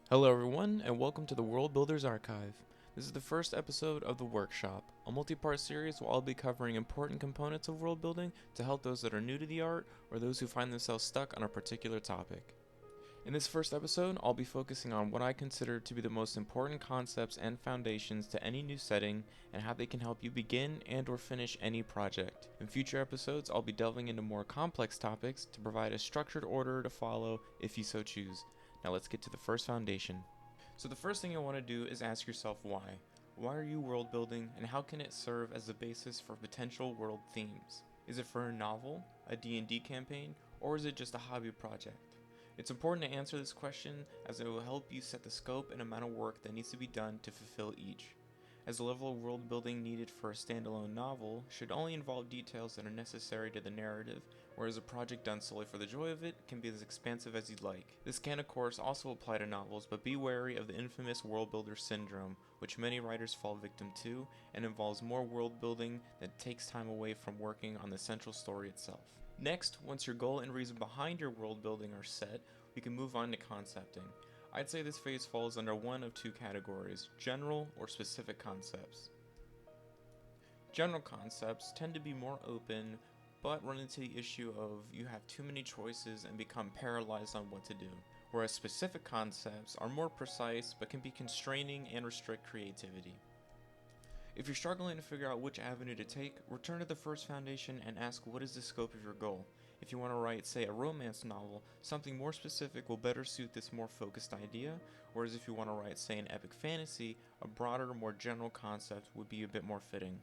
Hello everyone, and welcome to the World Builders Archive. This is the first episode of the Workshop, a multi-part series where I'll be covering important components of world building to help those that are new to the art or those who find themselves stuck on a particular topic. In this first episode, I'll be focusing on what I consider to be the most important concepts and foundations to any new setting and how they can help you begin and or finish any project. In future episodes, I'll be delving into more complex topics to provide a structured order to follow if you so choose. Now let's get to the first foundation. So the first thing you'll want to do is ask yourself why. Why are you world building, and how can it serve as the basis for potential world themes? Is it for a novel, a D&D campaign, or is it just a hobby project? It's important to answer this question as it will help you set the scope and amount of work that needs to be done to fulfill each, as the level of world building needed for a standalone novel should only involve details that are necessary to the narrative, whereas a project done solely for the joy of it can be as expansive as you'd like. This can of course also apply to novels, but be wary of the infamous world builder syndrome, which many writers fall victim to, and involves more world building that takes time away from working on the central story itself. Next, once your goal and reason behind your world building are set, we can move on to concepting. I'd say this phase falls under one of two categories: general or specific concepts. General concepts tend to be more open, but run into the issue of you have too many choices and become paralyzed on what to do, whereas specific concepts are more precise but can be constraining and restrict creativity. If you're struggling to figure out which avenue to take, return to the first foundation and ask what is the scope of your goal. If you want to write, say, a romance novel, something more specific will better suit this more focused idea, whereas if you want to write, say, an epic fantasy, a broader, more general concept would be a bit more fitting.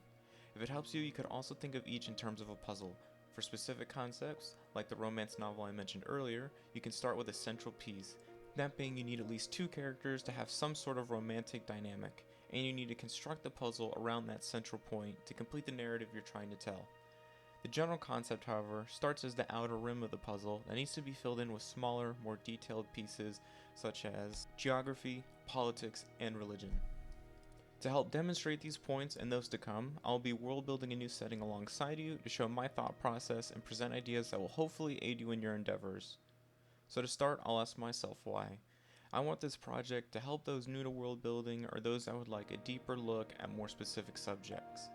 If it helps you, you could also think of each in terms of a puzzle. For specific concepts, like the romance novel I mentioned earlier, you can start with a central piece, that being you need at least two characters to have some sort of romantic dynamic, and you need to construct the puzzle around that central point to complete the narrative you're trying to tell. The general concept, however, starts as the outer rim of the puzzle that needs to be filled in with smaller, more detailed pieces such as geography, politics, and religion. To help demonstrate these points and those to come, I'll be world building a new setting alongside you to show my thought process and present ideas that will hopefully aid you in your endeavors. So to start, I'll ask myself why. I want this project to help those new to world building or those that would like a deeper look at more specific subjects.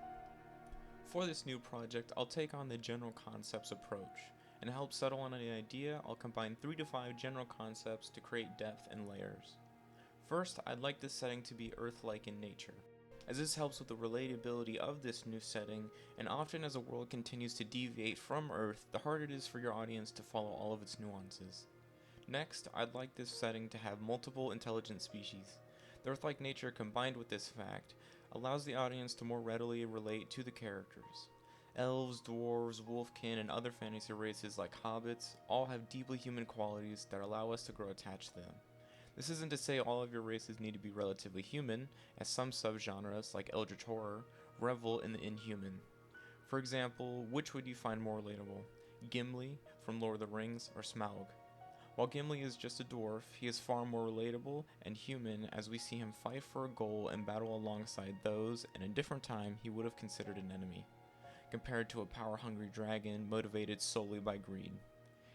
For this new project, I'll take on the general concepts approach, and to help settle on an idea, I'll combine 3 to 5 general concepts to create depth and layers. First, I'd like this setting to be Earth-like in nature, as this helps with the relatability of this new setting, and often as a world continues to deviate from Earth, the harder it is for your audience to follow all of its nuances. Next, I'd like this setting to have multiple intelligent species. The Earth-like nature combined with this fact allows the audience to more readily relate to the characters. Elves, dwarves, wolfkin, and other fantasy races like hobbits all have deeply human qualities that allow us to grow attached to them. This isn't to say all of your races need to be relatively human, as some subgenres, like Eldritch Horror, revel in the inhuman. For example, which would you find more relatable? Gimli from Lord of the Rings or Smaug? While Gimli is just a dwarf, he is far more relatable and human as we see him fight for a goal and battle alongside those in a different time he would have considered an enemy, compared to a power-hungry dragon motivated solely by greed.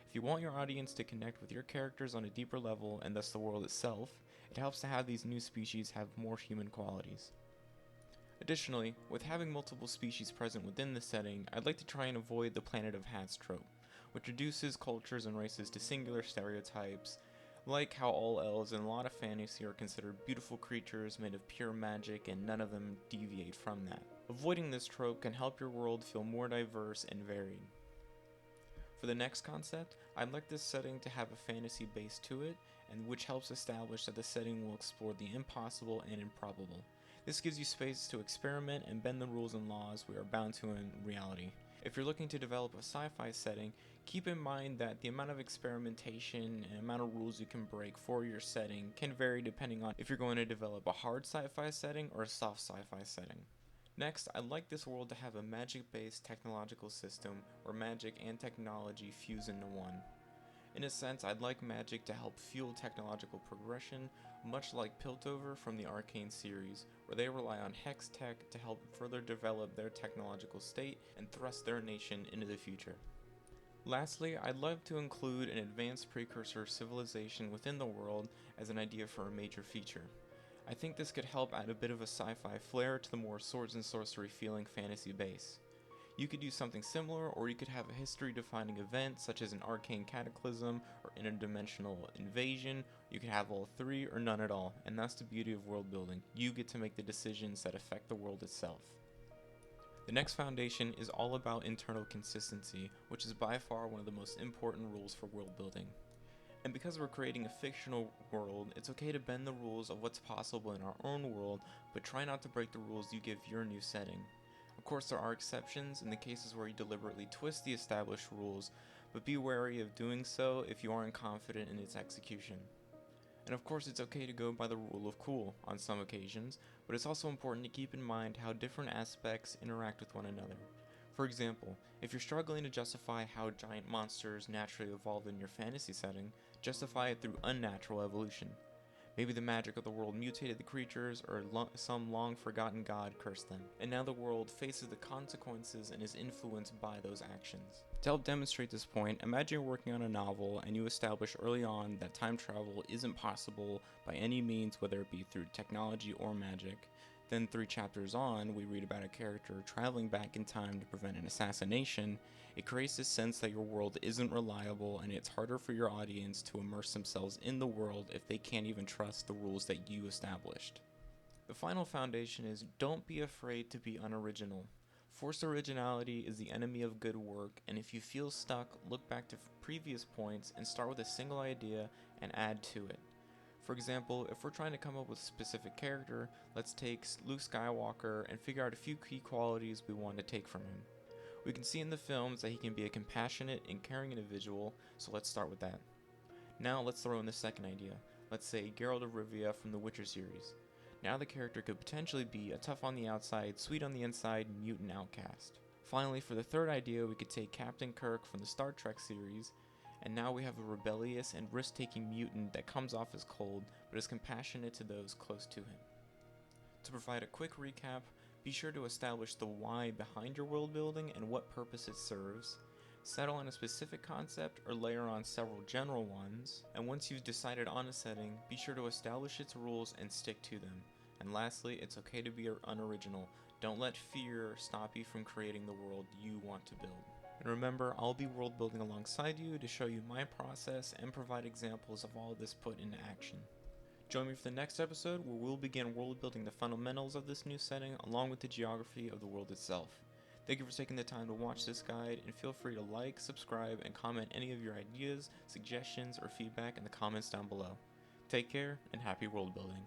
If you want your audience to connect with your characters on a deeper level and thus the world itself, it helps to have these new species have more human qualities. Additionally, with having multiple species present within the setting, I'd like to try and avoid the Planet of Hats trope, which reduces cultures and races to singular stereotypes, like how all elves in a lot of fantasy are considered beautiful creatures made of pure magic and none of them deviate from that. Avoiding this trope can help your world feel more diverse and varied. For the next concept, I'd like this setting to have a fantasy base to it, and which helps establish that the setting will explore the impossible and improbable. This gives you space to experiment and bend the rules and laws we are bound to in reality. If you're looking to develop a sci-fi setting, keep in mind that the amount of experimentation and amount of rules you can break for your setting can vary depending on if you're going to develop a hard sci-fi setting or a soft sci-fi setting. Next, I'd like this world to have a magic-based technological system where magic and technology fuse into one. In a sense, I'd like magic to help fuel technological progression, much like Piltover from the Arcane series, where they rely on Hex Tech to help further develop their technological state and thrust their nation into the future. Lastly, I'd love to include an advanced precursor civilization within the world as an idea for a major feature. I think this could help add a bit of a sci-fi flair to the more swords and sorcery feeling fantasy base. You could do something similar, or you could have a history-defining event such as an arcane cataclysm or interdimensional invasion. You could have all three or none at all, and that's the beauty of world building. You get to make the decisions that affect the world itself. The next foundation is all about internal consistency, which is by far one of the most important rules for world building. And because we're creating a fictional world, it's okay to bend the rules of what's possible in our own world, but try not to break the rules you give your new setting. Of course, there are exceptions in the cases where you deliberately twist the established rules, but be wary of doing so if you aren't confident in its execution. And of course, it's okay to go by the rule of cool on some occasions, but it's also important to keep in mind how different aspects interact with one another. For example, if you're struggling to justify how giant monsters naturally evolved in your fantasy setting, justify it through unnatural evolution. Maybe the magic of the world mutated the creatures, or some long-forgotten god cursed them, and now the world faces the consequences and is influenced by those actions. To help demonstrate this point, imagine you're working on a novel and you establish early on that time travel isn't possible by any means, whether it be through technology or magic. Then 3 chapters on, we read about a character traveling back in time to prevent an assassination. It creates this sense that your world isn't reliable, and it's harder for your audience to immerse themselves in the world if they can't even trust the rules that you established. The final foundation is don't be afraid to be unoriginal. Forced originality is the enemy of good work, and if you feel stuck, look back to previous points and start with a single idea and add to it. For example, if we're trying to come up with a specific character, let's take Luke Skywalker and figure out a few key qualities we want to take from him. We can see in the films that he can be a compassionate and caring individual, so let's start with that. Now let's throw in the second idea. Let's say Geralt of Rivia from the Witcher series. Now the character could potentially be a tough on the outside, sweet on the inside mutant outcast. Finally, for the third idea, we could take Captain Kirk from the Star Trek series, and now we have a rebellious and risk-taking mutant that comes off as cold, but is compassionate to those close to him. To provide a quick recap, be sure to establish the why behind your world building and what purpose it serves. Settle on a specific concept or layer on several general ones, and once you've decided on a setting, be sure to establish its rules and stick to them. And lastly, it's okay to be unoriginal. Don't let fear stop you from creating the world you want to build. And remember, I'll be world building alongside you to show you my process and provide examples of all of this put into action. Join me for the next episode where we'll begin world building the fundamentals of this new setting along with the geography of the world itself. Thank you for taking the time to watch this guide, and feel free to like, subscribe, and comment any of your ideas, suggestions, or feedback in the comments down below. Take care, and happy world building.